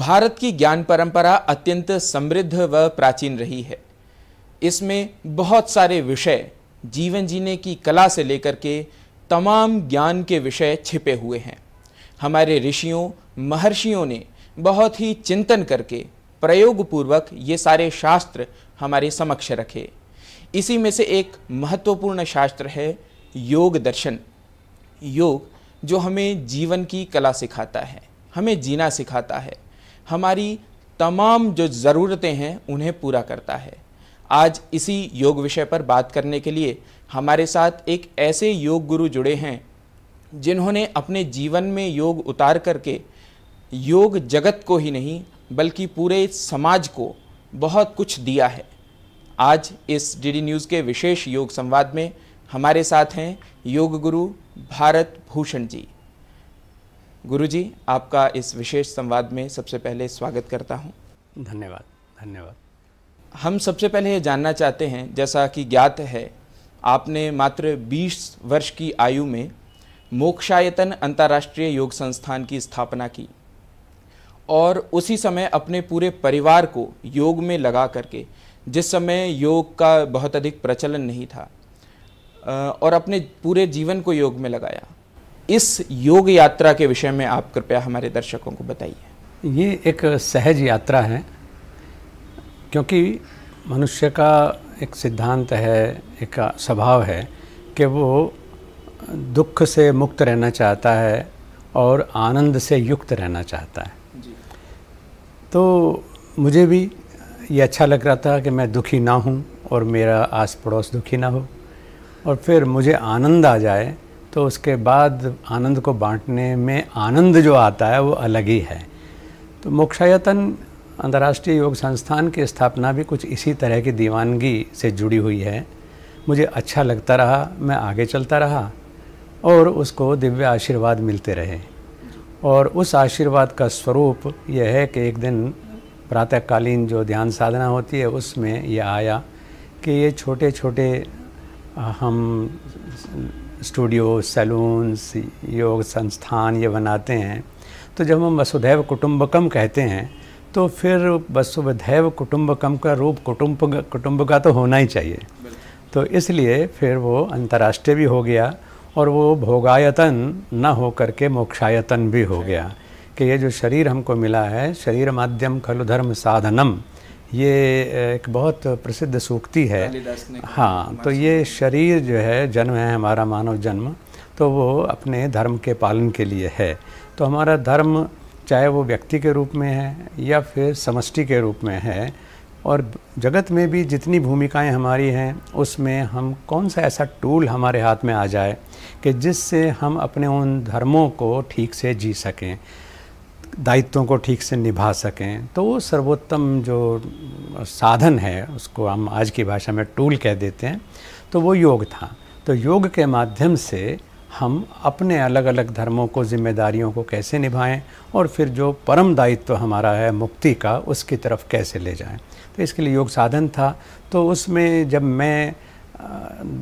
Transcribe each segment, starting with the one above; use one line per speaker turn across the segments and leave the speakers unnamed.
भारत की ज्ञान परंपरा अत्यंत समृद्ध व प्राचीन रही है। इसमें बहुत सारे विषय, जीवन जीने की कला से लेकर के तमाम ज्ञान के विषय छिपे हुए हैं। हमारे ऋषियों महर्षियों ने बहुत ही चिंतन करके प्रयोग पूर्वक ये सारे शास्त्र हमारे समक्ष रखे। इसी में से एक महत्वपूर्ण शास्त्र है योग दर्शन। योग जो हमें जीवन की कला सिखाता है, हमें जीना सिखाता है, हमारी तमाम जो ज़रूरतें हैं उन्हें पूरा करता है। आज इसी योग विषय पर बात करने के लिए हमारे साथ एक ऐसे योग गुरु जुड़े हैं जिन्होंने अपने जीवन में योग उतार करके योग जगत को ही नहीं बल्कि पूरे समाज को बहुत कुछ दिया है। आज इस डीडी न्यूज़ के विशेष योग संवाद में हमारे साथ हैं योग गुरु भारत भूषण जी। गुरु जी, आपका इस विशेष संवाद में सबसे पहले स्वागत करता हूं।
धन्यवाद।
हम सबसे पहले ये जानना चाहते हैं, जैसा कि ज्ञात है आपने मात्र 20 वर्ष की आयु में मोक्षायतन अंतर्राष्ट्रीय योग संस्थान की स्थापना की और उसी समय अपने पूरे परिवार को योग में लगा करके, जिस समय योग का बहुत अधिक प्रचलन नहीं था, और अपने पूरे जीवन को योग में लगाया। इस योग यात्रा के विषय में आप कृपया हमारे दर्शकों को बताइए।
ये एक सहज यात्रा है, क्योंकि मनुष्य का एक सिद्धांत है, एक स्वभाव है कि वो दुख से मुक्त रहना चाहता है और आनंद से युक्त रहना चाहता है। तो मुझे भी ये अच्छा लग रहा था कि मैं दुखी ना हूँ और मेरा आस पड़ोस दुखी ना हो, और फिर मुझे आनंद आ जाए तो उसके बाद आनंद को बांटने में आनंद जो आता है वो अलग ही है। तो मोक्षायतन अंतर्राष्ट्रीय योग संस्थान की स्थापना भी कुछ इसी तरह की दीवानगी से जुड़ी हुई है। मुझे अच्छा लगता रहा, मैं आगे चलता रहा और उसको दिव्य आशीर्वाद मिलते रहे। और उस आशीर्वाद का स्वरूप यह है कि एक दिन प्रातःकालीन जो ध्यान साधना होती है उसमें यह आया कि ये छोटे छोटे हम स्टूडियो, सैलून्स, योग संस्थान ये बनाते हैं। तो जब हम वसुधैव कुटुंबकम कहते हैं तो फिर वसुधैव कुटुंबकम का रूप कुटुंब का तो होना ही चाहिए। तो इसलिए फिर वो अंतर्राष्ट्रीय भी हो गया और वो भोगायतन न हो करके मोक्षायतन भी हो गया कि ये जो शरीर हमको मिला है, शरीर माध्यम खलु धर्म साधनम, ये एक बहुत प्रसिद्ध सूक्ति है। हाँ, तो ये शरीर जो है, जन्म है हमारा मानव जन्म, तो वो अपने धर्म के पालन के लिए है। तो हमारा धर्म चाहे वो व्यक्ति के रूप में है या फिर समष्टि के रूप में है, और जगत में भी जितनी भूमिकाएं हमारी हैं उसमें हम कौन सा ऐसा टूल हमारे हाथ में आ जाए कि जिससे हम अपने उन धर्मों को ठीक से जी सकें, दायित्वों को ठीक से निभा सकें। तो वो सर्वोत्तम जो साधन है उसको हम आज की भाषा में टूल कह देते हैं, तो वो योग था। तो योग के माध्यम से हम अपने अलग अलग धर्मों को, जिम्मेदारियों को कैसे निभाएं और फिर जो परम दायित्व हमारा है मुक्ति का, उसकी तरफ कैसे ले जाएं। तो इसके लिए योग साधन था। तो उसमें जब मैं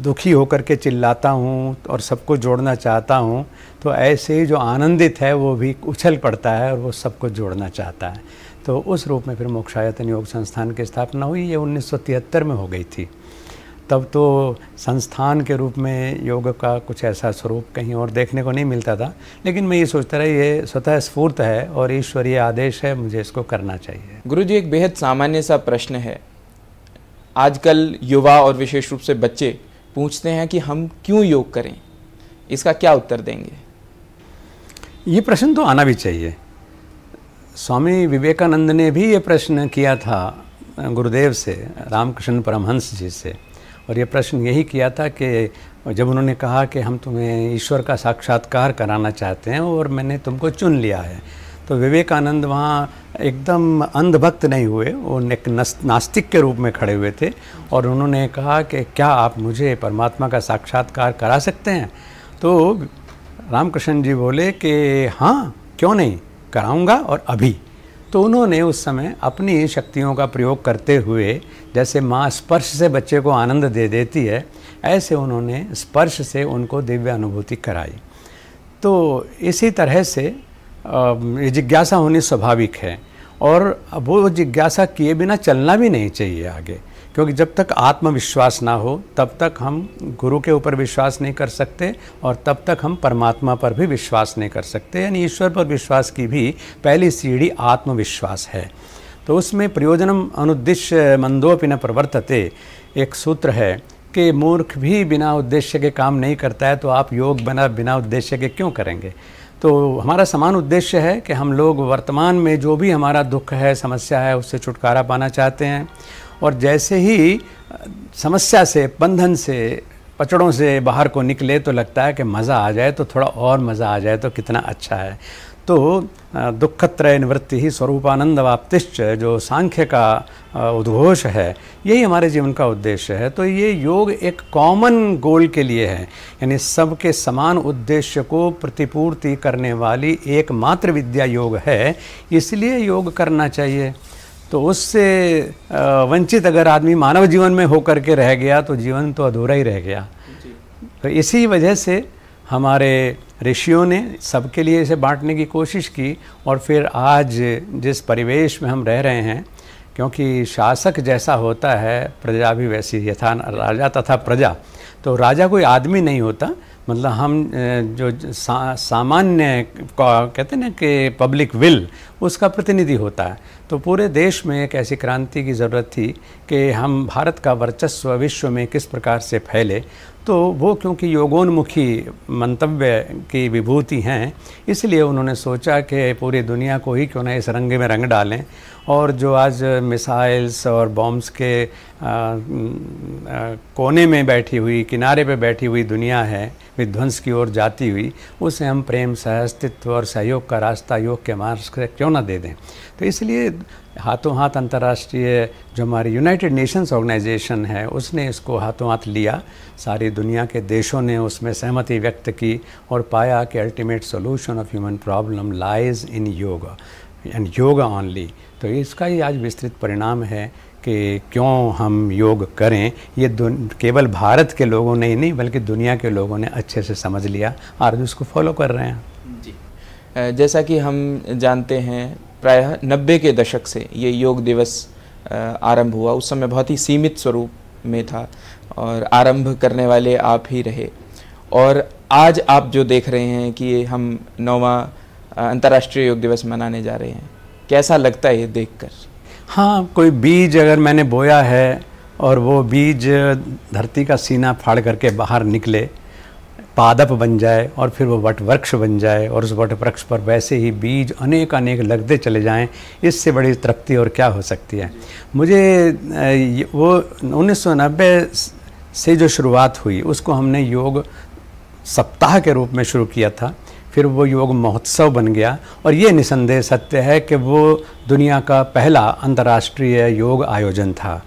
दुखी होकर के चिल्लाता हूँ और सबको जोड़ना चाहता हूँ, तो ऐसे ही जो आनंदित है वो भी उछल पड़ता है और वो सबको जोड़ना चाहता है। तो उस रूप में फिर मोक्षायतन योग संस्थान की स्थापना हुई। ये 1973 में हो गई थी। तब तो संस्थान के रूप में योग का कुछ ऐसा स्वरूप कहीं और देखने को नहीं मिलता था, लेकिन मैं ये सोचता रहा ये स्वतः स्फूर्त है और ईश्वरीय आदेश है, मुझे इसको करना चाहिए।
गुरु जी, एक बेहद सामान्य सा प्रश्न है। आजकल युवा और विशेष रूप से बच्चे पूछते हैं कि हम क्यों योग करें, इसका क्या उत्तर देंगे?
ये प्रश्न तो आना भी चाहिए। स्वामी विवेकानंद ने भी ये प्रश्न किया था गुरुदेव से, रामकृष्ण परमहंस जी से, और ये प्रश्न यही किया था कि जब उन्होंने कहा कि हम तुम्हें ईश्वर का साक्षात्कार कराना चाहते हैं और मैंने तुमको चुन लिया है, तो विवेकानंद वहाँ एकदम अंधभक्त नहीं हुए, वो एक नास्तिक के रूप में खड़े हुए थे और उन्होंने कहा कि क्या आप मुझे परमात्मा का साक्षात्कार करा सकते हैं? तो रामकृष्ण जी बोले कि हाँ, क्यों नहीं, कराऊंगा और अभी। तो उन्होंने उस समय अपनी शक्तियों का प्रयोग करते हुए, जैसे माँ स्पर्श से बच्चे को आनंद दे देती है, ऐसे उन्होंने स्पर्श से उनको दिव्य अनुभूति कराई। तो इसी तरह से ये जिज्ञासा होनी स्वाभाविक है और वो जिज्ञासा किए बिना चलना भी नहीं चाहिए आगे, क्योंकि जब तक आत्मविश्वास ना हो तब तक हम गुरु के ऊपर विश्वास नहीं कर सकते और तब तक हम परमात्मा पर भी विश्वास नहीं कर सकते। यानी ईश्वर पर विश्वास की भी पहली सीढ़ी आत्मविश्वास है। तो उसमें प्रयोजनम अनुद्देश्य मंदोपि न प्रवर्तते एक सूत्र है कि मूर्ख भी बिना उद्देश्य के काम नहीं करता है, तो आप योग बिना उद्देश्य के क्यों करेंगे। तो हमारा समान उद्देश्य है कि हम लोग वर्तमान में जो भी हमारा दुख है, समस्या है, उससे छुटकारा पाना चाहते हैं। और जैसे ही समस्या से, बंधन से, पचड़ों से बाहर को निकले तो लगता है कि मज़ा आ जाए तो थोड़ा और मज़ा आ जाए तो कितना अच्छा है। तो दुःखत्रय निवृत्ति ही स्वरूपानंद वाप्तिश्च जो सांख्य का उद्घोष है, यही हमारे जीवन का उद्देश्य है। तो ये योग एक कॉमन गोल के लिए है, यानी सबके समान उद्देश्य को प्रतिपूर्ति करने वाली एकमात्र विद्या योग है, इसलिए योग करना चाहिए। तो उससे वंचित अगर आदमी मानव जीवन में होकर के रह गया तो जीवन तो अधूरा ही रह गया। तो इसी वजह से हमारे ऋषियों ने सबके लिए इसे बांटने की कोशिश की। और फिर आज जिस परिवेश में हम रह रहे हैं, क्योंकि शासक जैसा होता है प्रजा भी वैसी, यथा राजा तथा प्रजा। तो राजा कोई आदमी नहीं होता, मतलब हम जो सामान्य कहते हैं ना कि पब्लिक विल, उसका प्रतिनिधि होता है। तो पूरे देश में एक ऐसी क्रांति की ज़रूरत थी कि हम भारत का वर्चस्व विश्व में किस प्रकार से फैले। तो वो क्योंकि योगोन्मुखी मंतव्य की विभूति हैं, इसलिए उन्होंने सोचा कि पूरी दुनिया को ही क्यों ना इस रंग में रंग डालें। और जो आज मिसाइल्स और बॉम्ब्स के कोने में बैठी हुई, किनारे पे बैठी हुई दुनिया है, विध्वंस की ओर जाती हुई, उसे हम प्रेम, सहअस्तित्व और सहयोग का रास्ता योग के मार्ग से क्यों ना दे दें। तो इसलिए हाथों हाथ अंतर्राष्ट्रीय जो हमारी यूनाइटेड नेशंस ऑर्गेनाइजेशन है, उसने इसको हाथों हाथ लिया। सारी दुनिया के देशों ने उसमें सहमति व्यक्त की और पाया कि ultimate solution of human problem lies in yoga and yoga only. तो इसका ही आज विस्तृत परिणाम है कि क्यों हम योग करें। ये केवल भारत के लोगों ने ही नहीं बल्कि दुनिया के लोगों ने अच्छे से समझ लिया और उसको फॉलो कर रहे हैं।
जी, जैसा कि हम जानते हैं प्रायः 90 के दशक से ये योग दिवस आरंभ हुआ। उस समय बहुत ही सीमित स्वरूप में था और आरंभ करने वाले आप ही रहे। और आज आप जो देख रहे हैं कि हम 9वां अंतर्राष्ट्रीय योग दिवस मनाने जा रहे हैं, कैसा लगता है ये देखकर?
हाँ, कोई बीज अगर मैंने बोया है और वो बीज धरती का सीना फाड़ करके बाहर निकले, पादप बन जाए और फिर वो वट वृक्ष बन जाए और उस वट वृक्ष पर वैसे ही बीज अनेक अनेक लगते चले जाएं, इससे बड़ी तृप्ति और क्या हो सकती है। मुझे वो 1990 से जो शुरुआत हुई उसको हमने योग सप्ताह के रूप में शुरू किया था, फिर वो योग महोत्सव बन गया और ये निसंदेह सत्य है कि वो दुनिया का पहला अंतर्राष्ट्रीय योग आयोजन था।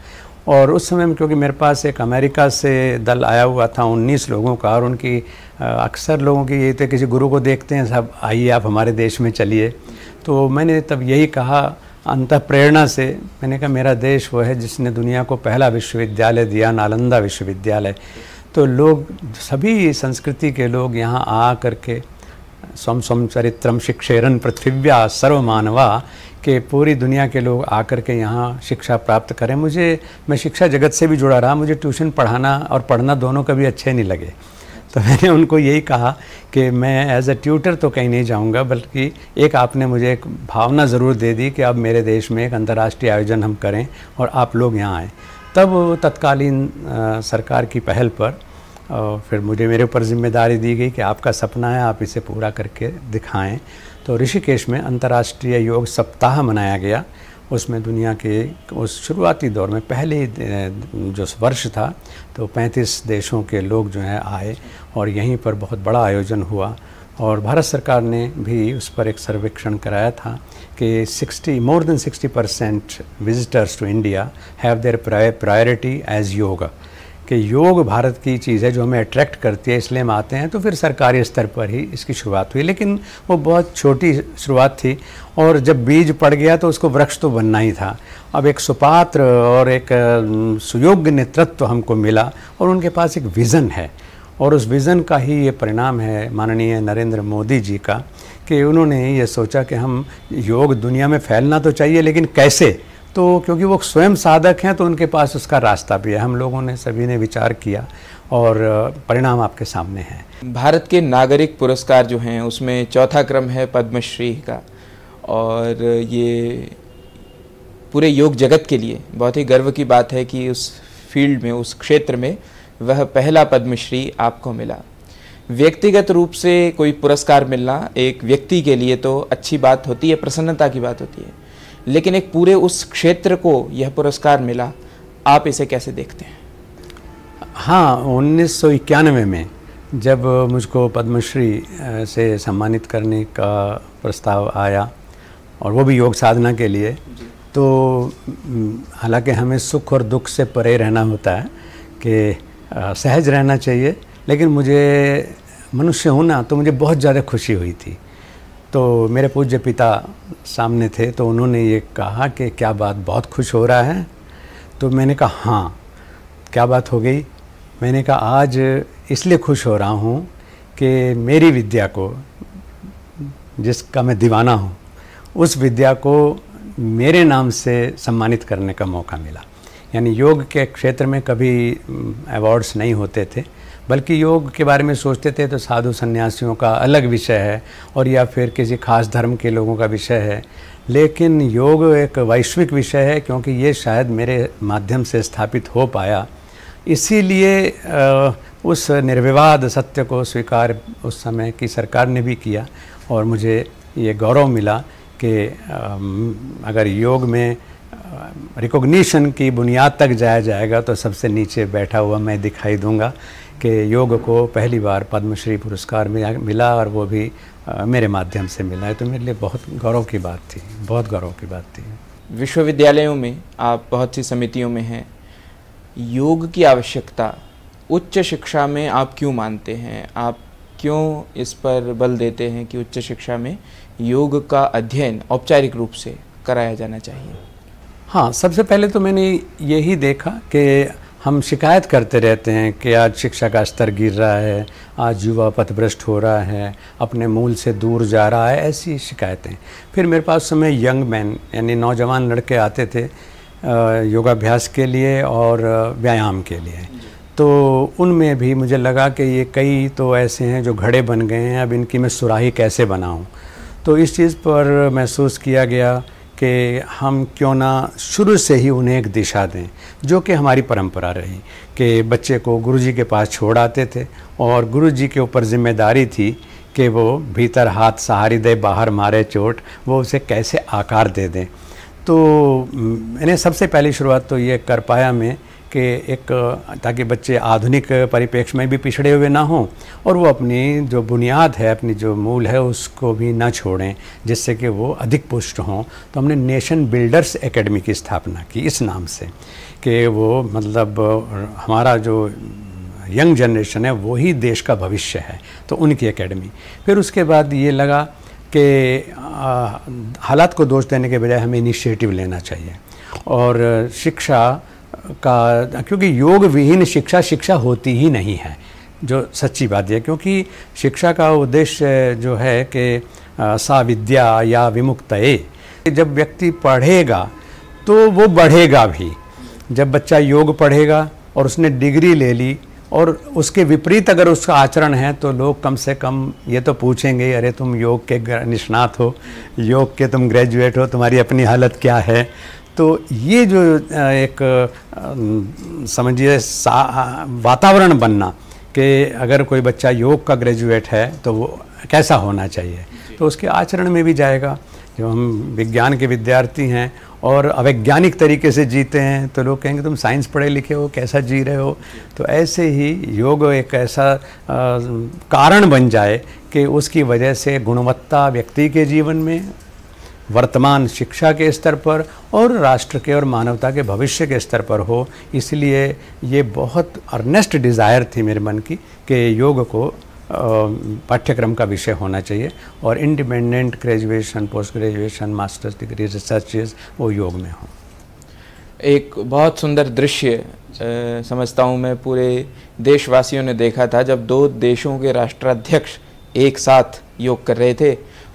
और उस समय में क्योंकि मेरे पास एक अमेरिका से दल आया हुआ था 19 लोगों का, और उनकी अक्सर लोगों की ये थे किसी गुरु को देखते हैं सब, आइए आप हमारे देश में चलिए। तो मैंने तब यही कहा अंतःप्रेरणा से, मैंने कहा मेरा देश वो है जिसने दुनिया को पहला विश्वविद्यालय दिया, नालंदा विश्वविद्यालय। तो लोग, सभी संस्कृति के लोग यहाँ आ करके स्वम स्वम चरित्रम शिक्षेरन पृथिव्या सर्वमानवा कि पूरी दुनिया के लोग आकर के यहाँ शिक्षा प्राप्त करें। मैं शिक्षा जगत से भी जुड़ा रहा, मुझे ट्यूशन पढ़ाना और पढ़ना दोनों कभी अच्छे नहीं लगे। तो मैंने उनको यही कहा कि मैं एज ए ट्यूटर तो कहीं नहीं जाऊँगा, बल्कि एक आपने मुझे एक भावना ज़रूर दे दी कि अब मेरे देश में एक अंतर्राष्ट्रीय आयोजन हम करें और आप लोग यहाँ आएँ। तब तत्कालीन सरकार की पहल पर और फिर मुझे मेरे ऊपर जिम्मेदारी दी गई कि आपका सपना है, आप इसे पूरा करके दिखाएं। तो ऋषिकेश में अंतर्राष्ट्रीय योग सप्ताह मनाया गया। उसमें दुनिया के उस शुरुआती दौर में पहले जो वर्ष था तो 35 देशों के लोग जो हैं आए और यहीं पर बहुत बड़ा आयोजन हुआ। और भारत सरकार ने भी उस पर एक सर्वेक्षण कराया था कि more than 60% visitors to India have their priority as yoga, कि योग भारत की चीज़ है जो हमें अट्रैक्ट करती है, इसलिए हम आते हैं। तो फिर सरकारी स्तर पर ही इसकी शुरुआत हुई, लेकिन वो बहुत छोटी शुरुआत थी और जब बीज पड़ गया तो उसको वृक्ष तो बनना ही था। अब एक सुपात्र और एक सुयोग्य नेतृत्व हमको मिला और उनके पास एक विज़न है और उस विज़न का ही ये परिणाम है माननीय नरेंद्र मोदी जी का, कि उन्होंने ये सोचा कि हम योग दुनिया में फैलना तो चाहिए, लेकिन कैसे। तो क्योंकि वो स्वयं साधक हैं तो उनके पास उसका रास्ता भी है। हम लोगों ने सभी ने विचार किया और परिणाम आपके सामने हैं।
भारत के नागरिक पुरस्कार जो हैं उसमें चौथा क्रम है पद्मश्री का, और ये पूरे योग जगत के लिए बहुत ही गर्व की बात है कि उस फील्ड में, उस क्षेत्र में वह पहला पद्मश्री आपको मिला। व्यक्तिगत रूप से कोई पुरस्कार मिलना एक व्यक्ति के लिए तो अच्छी बात होती है, प्रसन्नता की बात होती है, लेकिन एक पूरे उस क्षेत्र को यह पुरस्कार मिला, आप इसे कैसे देखते हैं?
हाँ, 1991 में जब मुझको पद्मश्री से सम्मानित करने का प्रस्ताव आया, और वो भी योग साधना के लिए, तो हालांकि हमें सुख और दुख से परे रहना होता है कि सहज रहना चाहिए, लेकिन मुझे मनुष्य हूँ ना, तो मुझे बहुत ज़्यादा खुशी हुई थी। तो मेरे पूज्य पिता सामने थे, तो उन्होंने ये कहा कि क्या बात, बहुत खुश हो रहा है? तो मैंने कहा हाँ, क्या बात हो गई? मैंने कहा आज इसलिए खुश हो रहा हूँ कि मेरी विद्या को, जिसका मैं दीवाना हूँ, उस विद्या को मेरे नाम से सम्मानित करने का मौका मिला। यानी योग के क्षेत्र में कभी अवार्ड्स नहीं होते थे, बल्कि योग के बारे में सोचते थे तो साधु सन्यासियों का अलग विषय है, और या फिर किसी खास धर्म के लोगों का विषय है। लेकिन योग एक वैश्विक विषय है, क्योंकि ये शायद मेरे माध्यम से स्थापित हो पाया। इसीलिए उस निर्विवाद सत्य को स्वीकार उस समय की सरकार ने भी किया, और मुझे ये गौरव मिला कि अगर योग में रिकॉग्निशन की बुनियाद तक जाया जाएगा तो सबसे नीचे बैठा हुआ मैं दिखाई दूंगा कि योग को पहली बार पद्मश्री पुरस्कार मिला, और वो भी मेरे माध्यम से मिला है। तो मेरे लिए बहुत गौरव की बात थी, बहुत गौरव की बात थी।
विश्वविद्यालयों में आप बहुत सी समितियों में हैं, योग की आवश्यकता उच्च शिक्षा में आप क्यों मानते हैं? आप क्यों इस पर बल देते हैं कि उच्च शिक्षा में योग का अध्ययन औपचारिक रूप से कराया जाना चाहिए?
हाँ, सबसे पहले तो मैंने यही देखा कि हम शिकायत करते रहते हैं कि आज शिक्षा का स्तर गिर रहा है, आज युवा पथभ्रष्ट हो रहा है, अपने मूल से दूर जा रहा है, ऐसी शिकायतें। फिर मेरे पास समय यंग मैन यानी नौजवान लड़के आते थे योगाभ्यास के लिए और व्यायाम के लिए, तो उनमें भी मुझे लगा कि ये कई तो ऐसे हैं जो घड़े बन गए हैं, अब इनकी मैं सुराही कैसे बनाऊँ। तो इस चीज़ पर महसूस किया गया कि हम क्यों ना शुरू से ही उन्हें एक दिशा दें, जो कि हमारी परंपरा रही कि बच्चे को गुरुजी के पास छोड़ आते थे, और गुरुजी के ऊपर जिम्मेदारी थी कि वो भीतर हाथ सहारी दे, बाहर मारे चोट, वो उसे कैसे आकार दे दें। तो मैंने सबसे पहली शुरुआत तो ये कर पाया मैं कि एक, ताकि बच्चे आधुनिक परिप्रेक्ष्य में भी पिछड़े हुए ना हों, और वो अपनी जो बुनियाद है, अपनी जो मूल है, उसको भी ना छोड़ें, जिससे कि वो अधिक पुष्ट हों। तो हमने नेशन बिल्डर्स एकेडमी की स्थापना की इस नाम से, कि वो मतलब हमारा जो यंग जनरेशन है वही देश का भविष्य है, तो उनकी एकेडमी। फिर उसके बाद ये लगा कि हालात को दोष देने के बजाय हमें इनिशिएटिव लेना चाहिए, और शिक्षा का, क्योंकि योग विहीन शिक्षा शिक्षा होती ही नहीं है, जो सच्ची बात है। क्योंकि शिक्षा का उद्देश्य जो है कि सा विद्या या विमुक्तये, जब व्यक्ति पढ़ेगा तो वो बढ़ेगा भी। जब बच्चा योग पढ़ेगा और उसने डिग्री ले ली, और उसके विपरीत अगर उसका आचरण है, तो लोग कम से कम ये तो पूछेंगे, अरे तुम योग के निष्णात हो, योग के तुम ग्रेजुएट हो, तुम्हारी अपनी हालत क्या है। तो ये जो एक समझिए वातावरण बनना कि अगर कोई बच्चा योग का ग्रेजुएट है तो वो कैसा होना चाहिए, तो उसके आचरण में भी जाएगा। जो हम विज्ञान के विद्यार्थी हैं और अवैज्ञानिक तरीके से जीते हैं, तो लोग कहेंगे तुम साइंस पढ़े लिखे हो, कैसा जी रहे हो। तो ऐसे ही योग एक ऐसा कारण बन जाए कि उसकी वजह से गुणवत्ता व्यक्ति के जीवन में, वर्तमान शिक्षा के स्तर पर, और राष्ट्र के और मानवता के भविष्य के स्तर पर हो। इसलिए ये बहुत अर्नेस्ट डिज़ायर थी मेरे मन की कि योग को पाठ्यक्रम का विषय होना चाहिए, और independent graduation, post graduation, masters degree, researches वो योग में हो।
एक बहुत सुंदर दृश्य समझता हूँ मैं, पूरे देशवासियों ने देखा था जब दो देशों के राष्ट्राध्यक्ष एक साथ योग कर रहे थे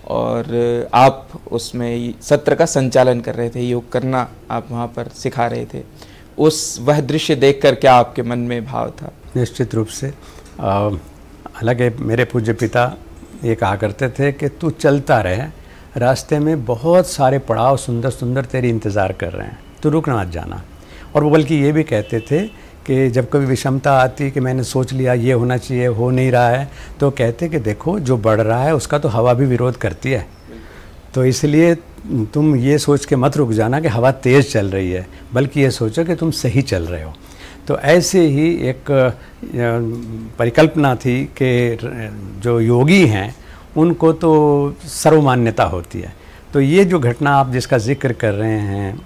और आप उसमें सत्र का संचालन कर रहे थे, योग करना आप वहाँ पर सिखा रहे थे। वह दृश्य देखकर क्या आपके मन में भाव था?
निश्चित रूप से, हालांकि मेरे पूज्य पिता ये कहा करते थे कि तू चलता रहे, रास्ते में बहुत सारे पड़ाव सुंदर सुंदर तेरी इंतज़ार कर रहे हैं, तो रुक मत जाना। और वो बल्कि ये भी कहते थे कि जब कभी विषमता आती कि मैंने सोच लिया ये होना चाहिए, हो नहीं रहा है, तो कहते कि देखो जो बढ़ रहा है उसका तो हवा भी विरोध करती है, तो इसलिए तुम ये सोच के मत रुक जाना कि हवा तेज़ चल रही है, बल्कि ये सोचो कि तुम सही चल रहे हो। तो ऐसे ही एक परिकल्पना थी कि जो योगी हैं उनको तो सर्वमान्यता होती है। तो ये जो घटना आप जिसका जिक्र कर रहे हैं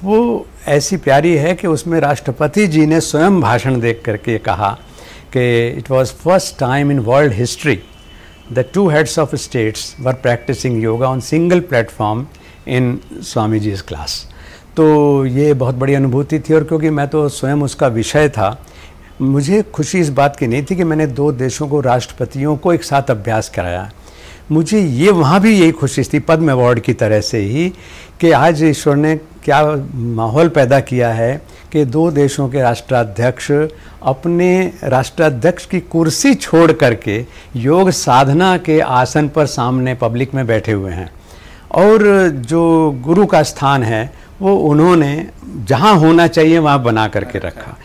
वो ऐसी प्यारी है कि उसमें राष्ट्रपति जी ने स्वयं भाषण देख करके कहा कि it was first time in world history the two heads of states were practicing yoga on single platform in Swami जी's क्लास। तो ये बहुत बड़ी अनुभूति थी, और क्योंकि मैं तो स्वयं उसका विषय था, मुझे खुशी इस बात की नहीं थी कि मैंने दो देशों को राष्ट्रपतियों को एक साथ अभ्यास कराया। मुझे ये वहाँ भी यही खुशी थी, पद्म अवार्ड की तरह से ही, कि आज ईश्वर ने क्या माहौल पैदा किया है कि दो देशों के राष्ट्राध्यक्ष अपने राष्ट्राध्यक्ष की कुर्सी छोड़ करके योग साधना के आसन पर सामने पब्लिक में बैठे हुए हैं, और जो गुरु का स्थान है वो उन्होंने जहाँ होना चाहिए वहाँ बना करके रखा।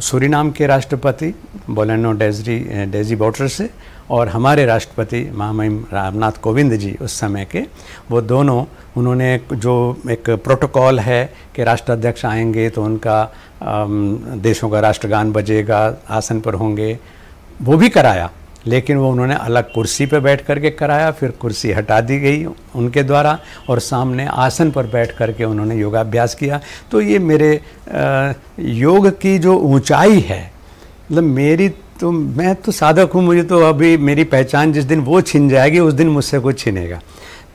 सूरीनाम के राष्ट्रपति बोलेनो डेजी बोटर्से और हमारे राष्ट्रपति महामहिम रामनाथ कोविंद जी उस समय के, वो दोनों, उन्होंने जो एक प्रोटोकॉल है कि राष्ट्राध्यक्ष आएंगे तो उनका देशों का राष्ट्रगान बजेगा, आसन पर होंगे, वो भी कराया, लेकिन वो उन्होंने अलग कुर्सी पर बैठ करके कराया, फिर कुर्सी हटा दी गई उनके द्वारा और सामने आसन पर बैठ करके उन्होंने योगाभ्यास किया। तो ये मेरे योग की जो ऊंचाई है, मतलब मैं तो साधक हूँ, मुझे तो अभी मेरी पहचान जिस दिन वो छिन जाएगी उस दिन मुझसे कुछ छिनेगा।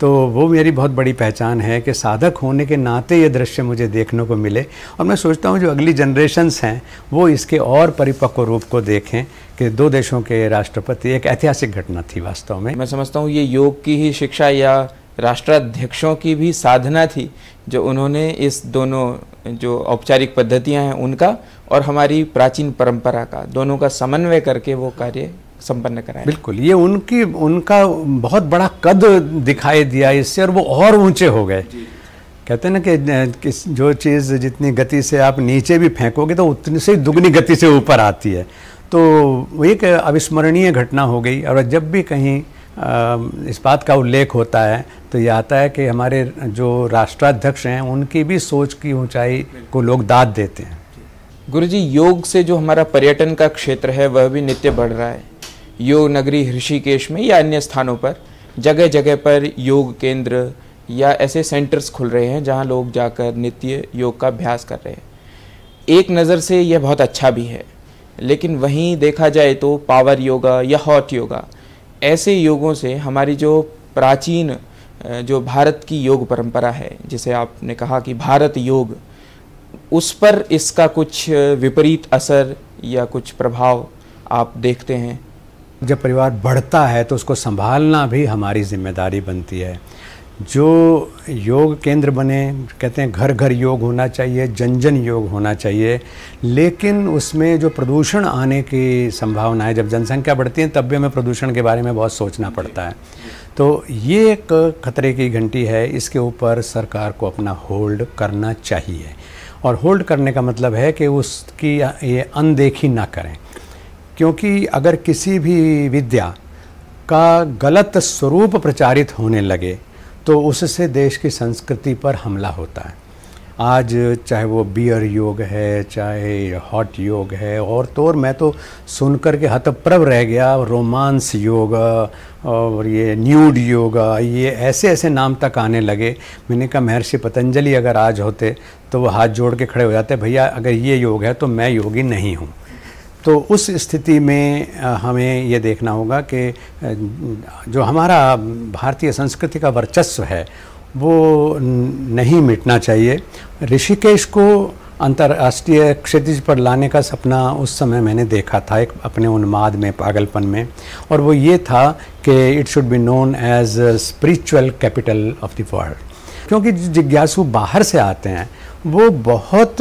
तो वो मेरी बहुत बड़ी पहचान है कि साधक होने के नाते ये दृश्य मुझे देखने को मिले, और मैं सोचता हूँ जो अगली जनरेशन्स हैं वो इसके और परिपक्व रूप को देखें कि दो देशों के राष्ट्रपति, एक ऐतिहासिक घटना थी वास्तव में।
मैं समझता हूँ ये योग की ही शिक्षा या राष्ट्राध्यक्षों की भी साधना थी जो उन्होंने इस दोनों जो औपचारिक पद्धतियाँ हैं उनका और हमारी प्राचीन परंपरा का, दोनों का समन्वय करके वो कार्य संपन्न कराया।
बिल्कुल, ये उनका बहुत बड़ा कद दिखाई दिया इससे, और वो और ऊंचे हो गए। कहते हैं ना कि जो चीज़ जितनी गति से आप नीचे भी फेंकोगे तो उतनी से दुगनी गति से ऊपर आती है। तो वो एक अविस्मरणीय घटना हो गई। और जब भी कहीं इस बात का उल्लेख होता है तो ये आता है कि हमारे जो राष्ट्राध्यक्ष हैं उनकी भी सोच की ऊंचाई को लोग दाद देते हैं।
गुरुजी, योग से जो हमारा पर्यटन का क्षेत्र है वह भी नित्य बढ़ रहा है। योग नगरी ऋषिकेश में या अन्य स्थानों पर जगह जगह पर योग केंद्र या ऐसे सेंटर्स खुल रहे हैं जहां लोग जाकर नित्य योग का अभ्यास कर रहे हैं। एक नज़र से यह बहुत अच्छा भी है, लेकिन वहीं देखा जाए तो पावर योगा या हॉट योगा, ऐसे योगों से हमारी जो प्राचीन जो भारत की योग परंपरा है, जिसे आपने कहा कि भारत योग, उस पर इसका कुछ विपरीत असर या कुछ प्रभाव आप देखते हैं?
जब परिवार बढ़ता है तो उसको संभालना भी हमारी जिम्मेदारी बनती है। जो योग केंद्र बने, कहते हैं घर घर योग होना चाहिए, जन जन योग होना चाहिए, लेकिन उसमें जो प्रदूषण आने की संभावना है, जब जनसंख्या बढ़ती है तब भी हमें प्रदूषण के बारे में बहुत सोचना पड़ता है। तो ये एक खतरे की घंटी है, इसके ऊपर सरकार को अपना होल्ड करना चाहिए। और होल्ड करने का मतलब है कि उसकी ये अनदेखी ना करें, क्योंकि अगर किसी भी विद्या का गलत स्वरूप प्रचारित होने लगे तो उससे देश की संस्कृति पर हमला होता है। आज चाहे वो बियर योग है, चाहे हॉट योग है, और तो और मैं तो सुनकर के हतप्रभ रह गया, रोमांस योगा और ये न्यूड योगा, ये ऐसे ऐसे नाम तक आने लगे। मैंने कहा महर्षि पतंजलि अगर आज होते तो वो हाथ जोड़ के खड़े हो जाते, भैया अगर ये योग है तो मैं योगी नहीं हूँ। तो उस स्थिति में हमें ये देखना होगा कि जो हमारा भारतीय संस्कृति का वर्चस्व है वो नहीं मिटना चाहिए। ऋषिकेश को अंतर्राष्ट्रीय क्षितिज पर लाने का सपना उस समय मैंने देखा था, एक अपने उन्माद में, पागलपन में, और वो ये था कि it should be known as spiritual capital of the world. क्योंकि जिज्ञासु बाहर से आते हैं वो बहुत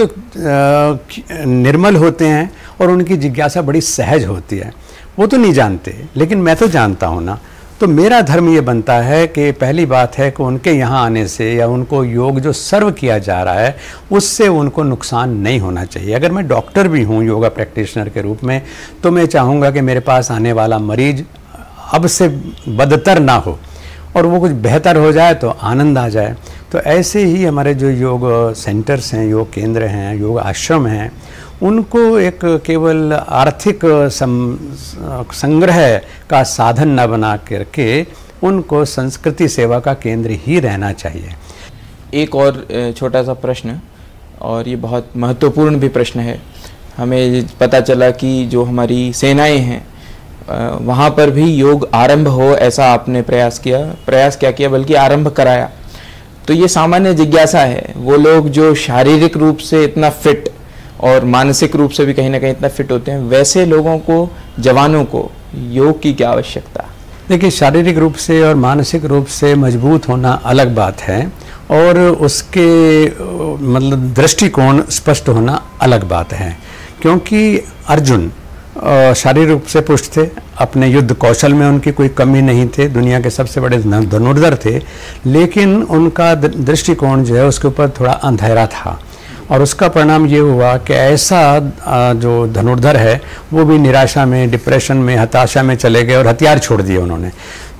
निर्मल होते हैं और उनकी जिज्ञासा बड़ी सहज होती है। वो तो नहीं जानते, लेकिन मैं तो जानता हूँ ना। तो मेरा धर्म ये बनता है कि पहली बात है कि उनके यहाँ आने से या उनको योग जो सर्व किया जा रहा है उससे उनको नुकसान नहीं होना चाहिए। अगर मैं डॉक्टर भी हूँ योगा प्रैक्टिशनर के रूप में, तो मैं चाहूँगा कि मेरे पास आने वाला मरीज अब से बदतर ना हो और वो कुछ बेहतर हो जाए तो आनंद आ जाए। तो ऐसे ही हमारे जो योग सेंटर्स हैं, योग केंद्र हैं, योग आश्रम हैं, उनको एक केवल आर्थिक संग्रह का साधन न बना करके उनको संस्कृति सेवा का केंद्र ही रहना चाहिए।
एक और छोटा सा प्रश्न, और ये बहुत महत्वपूर्ण भी प्रश्न है। हमें पता चला कि जो हमारी सेनाएं हैं वहाँ पर भी योग आरंभ हो, ऐसा आपने प्रयास क्या किया बल्कि आरंभ कराया। तो ये सामान्य जिज्ञासा है, वो लोग जो शारीरिक रूप से इतना फिट और मानसिक रूप से भी कहीं ना कहीं इतना फिट होते हैं, वैसे लोगों को, जवानों को योग की क्या आवश्यकता?
देखिए, शारीरिक रूप से और मानसिक रूप से मजबूत होना अलग बात है और उसके मतलब दृष्टिकोण स्पष्ट होना अलग बात है। क्योंकि अर्जुन शारीरिक रूप से पुष्ट थे, अपने युद्ध कौशल में उनकी कोई कमी नहीं थे, दुनिया के सबसे बड़े धनुर्धर थे, लेकिन उनका दृष्टिकोण जो है उसके ऊपर थोड़ा अंधेरा था और उसका परिणाम ये हुआ कि ऐसा जो धनुर्धर है वो भी निराशा में, डिप्रेशन में, हताशा में चले गए और हथियार छोड़ दिए उन्होंने।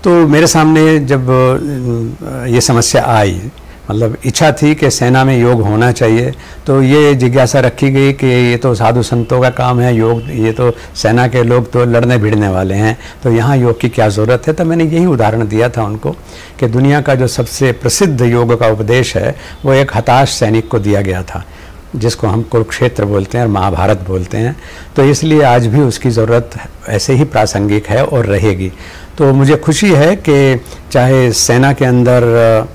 तो मेरे सामने जब ये समस्या आई, मतलब इच्छा थी कि सेना में योग होना चाहिए, तो ये जिज्ञासा रखी गई कि ये तो साधु संतों का काम है योग, ये तो सेना के लोग तो लड़ने भिड़ने वाले हैं, तो यहाँ योग की क्या ज़रूरत है। तो मैंने यही उदाहरण दिया था उनको कि दुनिया का जो सबसे प्रसिद्ध योग का उपदेश है वो एक हताश सैनिक को दिया गया था, जिसको हम कुरुक्षेत्र बोलते हैं और महाभारत बोलते हैं। तो इसलिए आज भी उसकी ज़रूरत ऐसे ही प्रासंगिक है और रहेगी। तो मुझे खुशी है कि चाहे सेना के अंदर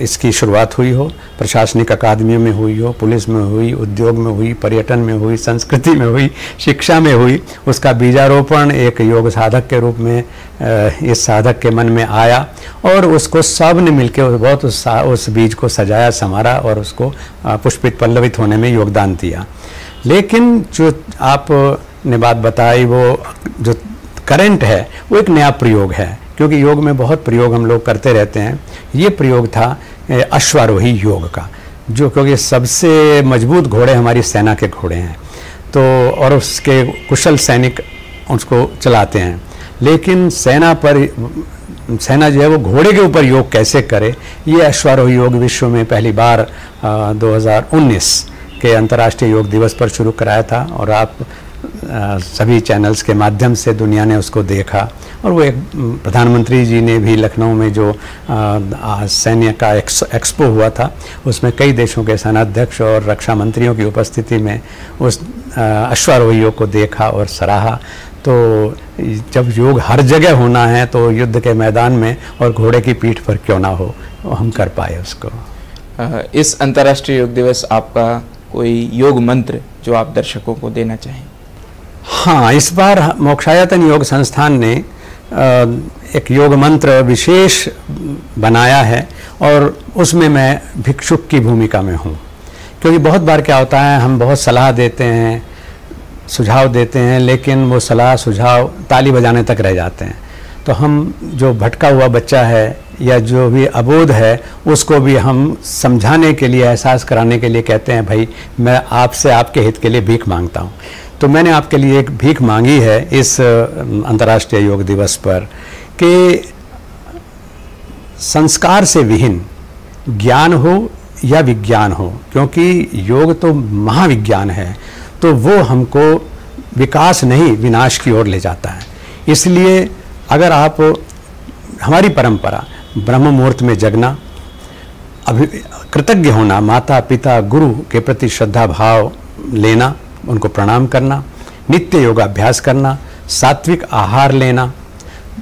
इसकी शुरुआत हुई हो, प्रशासनिक अकादमियों में हुई हो, पुलिस में हुई, उद्योग में हुई, पर्यटन में हुई, संस्कृति में हुई, शिक्षा में हुई, उसका बीजारोपण एक योग साधक के रूप में इस साधक के मन में आया और उसको सब ने मिलकर बहुत उस बीज को सजाया, संवारा और उसको पुष्पित पल्लवित होने में योगदान दिया। लेकिन जो आपने बात बताई वो जो करंट है वो एक नया प्रयोग है, क्योंकि योग में बहुत प्रयोग हम लोग करते रहते हैं। ये प्रयोग था अश्वारोही योग का, जो क्योंकि सबसे मजबूत घोड़े हमारी सेना के घोड़े हैं, तो और उसके कुशल सैनिक उसको चलाते हैं। लेकिन सेना जो है वो घोड़े के ऊपर योग कैसे करे, ये अश्वारोही योग विश्व में पहली बार 2019 के अंतर्राष्ट्रीय योग दिवस पर शुरू कराया था और आप सभी चैनल्स के माध्यम से दुनिया ने उसको देखा। और वो एक प्रधानमंत्री जी ने भी लखनऊ में जो सैन्य का एक्सपो हुआ था, उसमें कई देशों के सेनाध्यक्ष और रक्षा मंत्रियों की उपस्थिति में उस अश्वारोही योग को देखा और सराहा। तो जब योग हर जगह होना है तो युद्ध के मैदान में और घोड़े की पीठ पर क्यों ना हो, हम कर पाए उसको।
इस अंतर्राष्ट्रीय योग दिवस आपका कोई योग मंत्र जो आप दर्शकों को देना चाहें?
हाँ, इस बार मोक्षायतन योग संस्थान ने एक योग मंत्र विशेष बनाया है और उसमें मैं भिक्षुक की भूमिका में हूँ। क्योंकि बहुत बार क्या होता है, हम बहुत सलाह देते हैं, सुझाव देते हैं, लेकिन वो सलाह सुझाव ताली बजाने तक रह जाते हैं। तो हम जो भटका हुआ बच्चा है या जो भी अबोध है उसको भी हम समझाने के लिए, एहसास कराने के लिए कहते हैं, भाई मैं आपसे आपके हित के लिए भीख मांगता हूँ। तो मैंने आपके लिए एक भीख मांगी है इस अंतर्राष्ट्रीय योग दिवस पर कि संस्कार से विहीन ज्ञान हो या विज्ञान हो, क्योंकि योग तो महाविज्ञान है, तो वो हमको विकास नहीं विनाश की ओर ले जाता है। इसलिए अगर आप, हमारी परंपरा ब्रह्म मुहूर्त में जगना, कृतज्ञ होना, माता पिता गुरु के प्रति श्रद्धा भाव लेना, उनको प्रणाम करना, नित्य योगाभ्यास करना, सात्विक आहार लेना,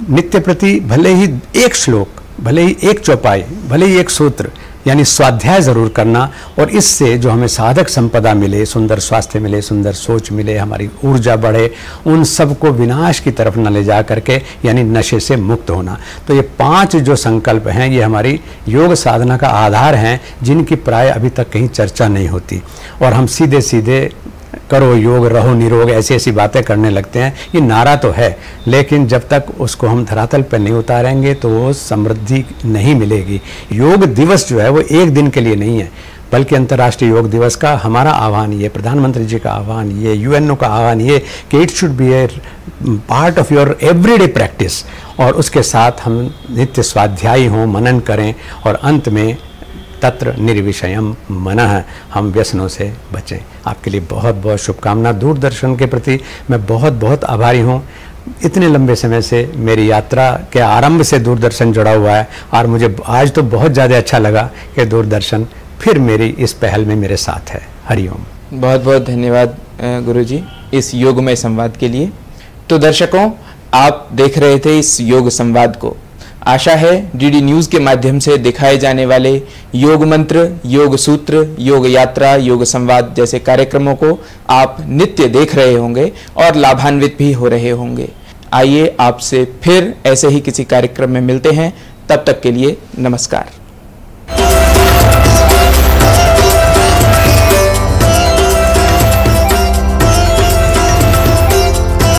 नित्य प्रति भले ही एक श्लोक भले ही एक चौपाई, भले ही एक सूत्र, यानी स्वाध्याय ज़रूर करना, और इससे जो हमें साधक संपदा मिले, सुंदर स्वास्थ्य मिले, सुंदर सोच मिले, हमारी ऊर्जा बढ़े, उन सब को विनाश की तरफ न ले जा करके यानी नशे से मुक्त होना। तो ये 5 जो संकल्प हैं ये हमारी योग साधना का आधार हैं, जिनकी प्राय अभी तक कहीं चर्चा नहीं होती, और हम सीधे सीधे करो योग रहो निरोग ऐसी ऐसी बातें करने लगते हैं। ये नारा तो है, लेकिन जब तक उसको हम धरातल पर नहीं उतारेंगे तो वो समृद्धि नहीं मिलेगी। योग दिवस जो है वो एक दिन के लिए नहीं है, बल्कि अंतर्राष्ट्रीय योग दिवस का हमारा आह्वान ये, प्रधानमंत्री जी का आह्वान ये, यूएनओ का आह्वान ये कि it should B A part of your everyday practice, और उसके साथ हम नित्य स्वाध्यायी हों, मनन करें, और अंत में तत्र निर्विषयम मनः, हम व्यसनों से बचें। आपके लिए बहुत बहुत शुभकामना। दूरदर्शन के प्रति मैं बहुत बहुत आभारी हूँ। इतने लंबे समय से मेरी यात्रा के आरंभ से दूरदर्शन जुड़ा हुआ है, और मुझे आज तो बहुत ज़्यादा अच्छा लगा कि दूरदर्शन फिर मेरी इस पहल में मेरे साथ है। हरिओम।
बहुत बहुत धन्यवाद गुरुजी इस योगमय संवाद के लिए। तो दर्शकों, आप देख रहे थे इस योग संवाद को। आशा है डीडी न्यूज़ के माध्यम से दिखाए जाने वाले योग मंत्र, योग सूत्र, योग यात्रा, योग संवाद जैसे कार्यक्रमों को आप नित्य देख रहे होंगे और लाभान्वित भी हो रहे होंगे। आइए आपसे फिर ऐसे ही किसी कार्यक्रम में मिलते हैं। तब तक के लिए नमस्कार।